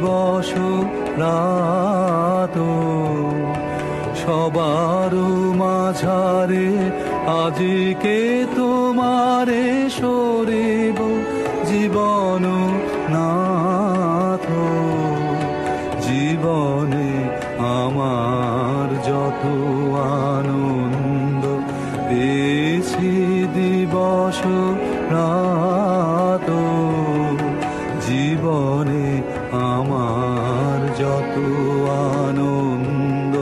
দিবস রাত সবার মাঝারে আজিকে তোমারে সরিব জীবন নাথ জীবনে আমার যত আনন্দ পেয়েছি দিবস রাত জীবনে আমার যত আনন্দ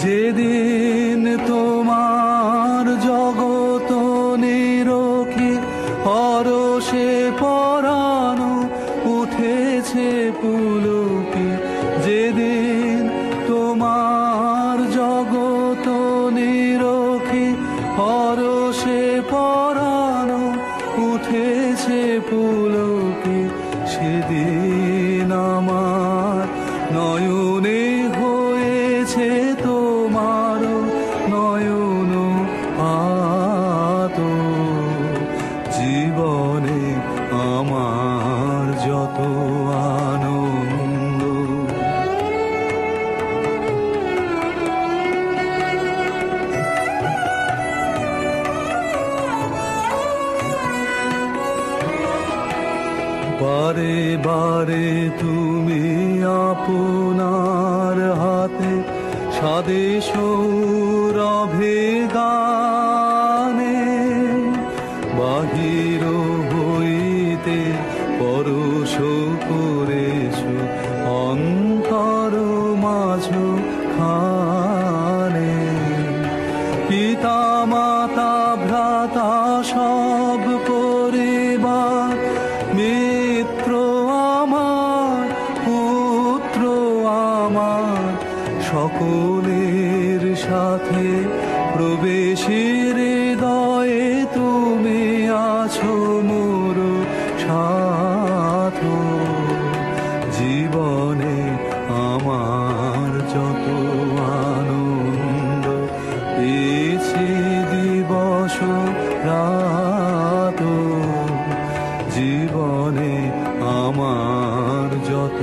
যেদিন তোমার জগত নিরখে পরশে পরানো উঠেছে পুলকে যেদিন তোমার জগত নিরখে পরশে পরানো উঠেছে পুলকে সেদিন আমার নয়নে হয়েছে তোমার নয়ন আত জীবনে আমার যত আনন্দ বারে বারে তুমি আপনার হাতে সাদে সৌরভে গানে বাহির হইতে পরশ করেছো অন্তর মাঝ খানে পিতা মাতা ভ্রাতা সব পরিবার মিত্র আমার পুত্র আমার সকলের সাথে প্রবেশের হৃদয়ে তুমি আছো মোর সাথ জীবনে আমার যত আনন্দ পেয়েছি দিবস রাত জীবনে আমার যত